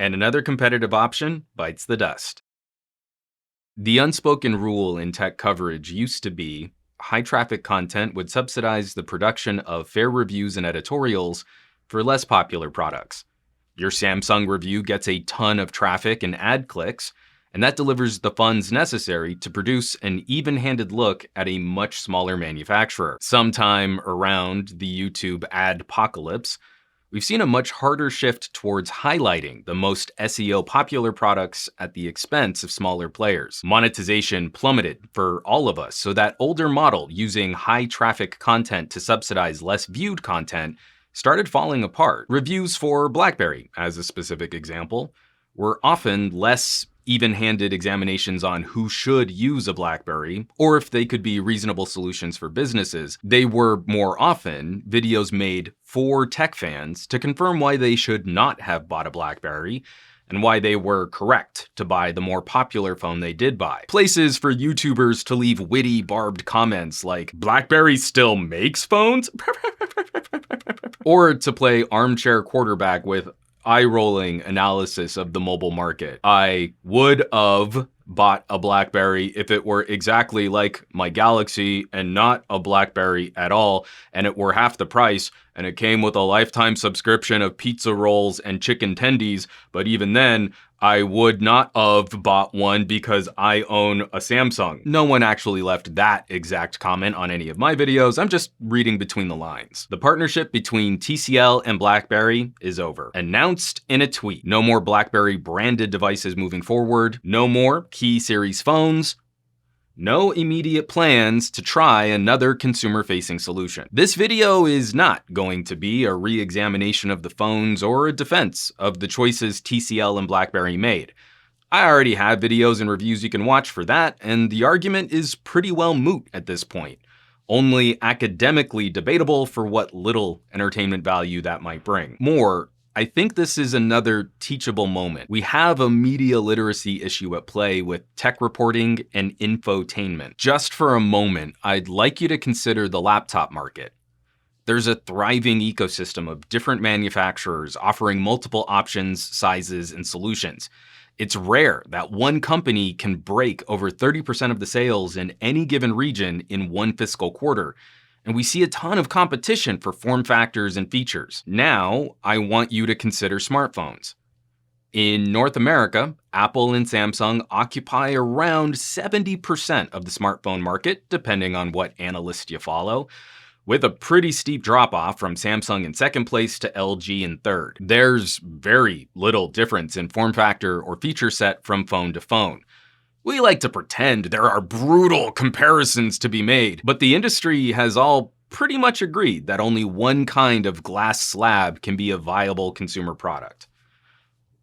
and another competitive option bites the dust. The unspoken rule in tech coverage used to be high traffic content would subsidize the production of fair reviews and editorials for less popular products. Your Samsung review gets a ton of traffic and ad clicks, and that delivers the funds necessary to produce an even-handed look at a much smaller manufacturer. Sometime around the YouTube ad-pocalypse, we've seen a much harder shift towards highlighting the most SEO popular products at the expense of smaller players. Monetization plummeted for all of us, so that older model using high traffic content to subsidize less viewed content started falling apart. Reviews for Blackberry, as a specific example, were often less even-handed examinations on who should use a Blackberry, or if they could be reasonable solutions for businesses. They were more often videos made for tech fans to confirm why they should not have bought a Blackberry, and why they were correct to buy the more popular phone they did buy. Places for YouTubers to leave witty, barbed comments like, "Blackberry still makes phones?" Or to play armchair quarterback with eye-rolling analysis of the mobile market. I would have bought a Blackberry if it were exactly like my Galaxy and not a Blackberry at all, and it were half the price, and it came with a lifetime subscription of pizza rolls and chicken tendies, but even then, I would not have bought one because I own a Samsung. No one actually left that exact comment on any of my videos. I'm just reading between the lines. The partnership between TCL and Blackberry is over. Announced in a tweet. No more Blackberry branded devices moving forward. No more key series phones. No immediate plans to try another consumer-facing solution. This video is not going to be a re-examination of the phones or a defense of the choices TCL and Blackberry made. I already have videos and reviews you can watch for that, and the argument is pretty well moot at this point. Only academically debatable for what little entertainment value that might bring. More, I think this is another teachable moment. We have a media literacy issue at play with tech reporting and infotainment. Just for a moment, I'd like you to consider the laptop market. There's a thriving ecosystem of different manufacturers offering multiple options, sizes, and solutions. It's rare that one company can break over 30% of the sales in any given region in one fiscal quarter. And we see a ton of competition for form factors and features. Now, I want you to consider smartphones. In North America, Apple and Samsung occupy around 70% of the smartphone market, depending on what analyst you follow, with a pretty steep drop-off from Samsung in second place to LG in third. There's very little difference in form factor or feature set from phone to phone. We like to pretend there are brutal comparisons to be made, but the industry has all pretty much agreed that only one kind of glass slab can be a viable consumer product.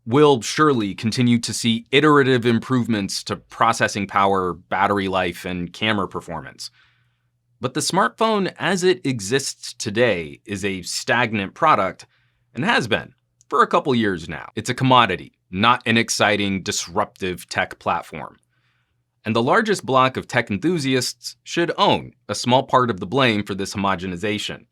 We'll surely continue to see iterative improvements to processing power, battery life, and camera performance. But the smartphone as it exists today is a stagnant product, and has been for a couple years now. It's a commodity, not an exciting, disruptive tech platform. And the largest block of tech enthusiasts should own a small part of the blame for this homogenization.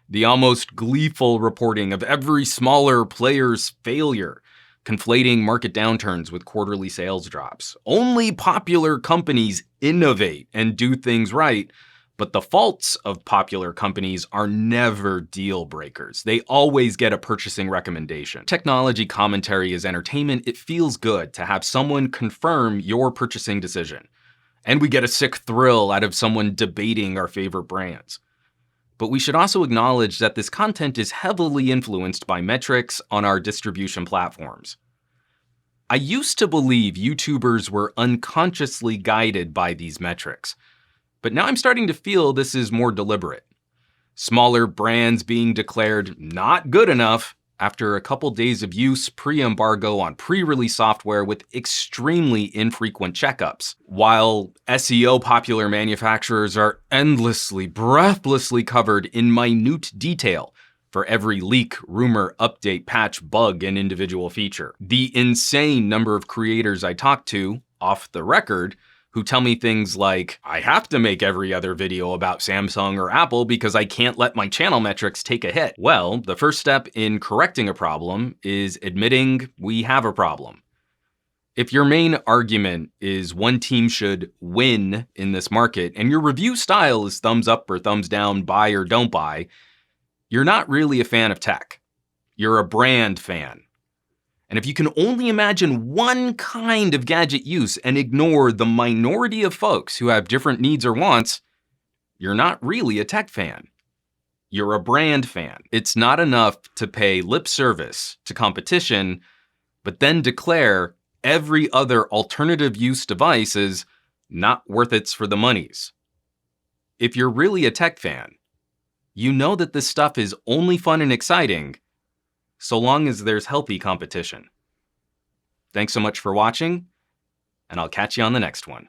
The almost gleeful reporting of every smaller player's failure, conflating market downturns with quarterly sales drops. Only popular companies innovate and do things right, but the faults of popular companies are never deal breakers. They always get a purchasing recommendation. Technology commentary is entertainment. It feels good to have someone confirm your purchasing decision. And we get a sick thrill out of someone debating our favorite brands. But we should also acknowledge that this content is heavily influenced by metrics on our distribution platforms. I used to believe YouTubers were unconsciously guided by these metrics. But now I'm starting to feel this is more deliberate. Smaller brands being declared not good enough after a couple days of use pre-embargo on pre-release software with extremely infrequent checkups, while SEO popular manufacturers are endlessly, breathlessly covered in minute detail for every leak, rumor, update, patch, bug, and individual feature. The insane number of creators I talk to, off the record, who tell me things like, I have to make every other video about Samsung or Apple because I can't let my channel metrics take a hit. Well, the first step in correcting a problem is admitting we have a problem. If your main argument is one team should win in this market, and your review style is thumbs up or thumbs down, buy or don't buy, you're not really a fan of tech. You're a brand fan. And if you can only imagine one kind of gadget use and ignore the minority of folks who have different needs or wants, you're not really a tech fan. You're a brand fan. It's not enough to pay lip service to competition, but then declare every other alternative use device is not worth it for the monies. If you're really a tech fan, you know that this stuff is only fun and exciting so long as there's healthy competition. Thanks so much for watching, and I'll catch you on the next one.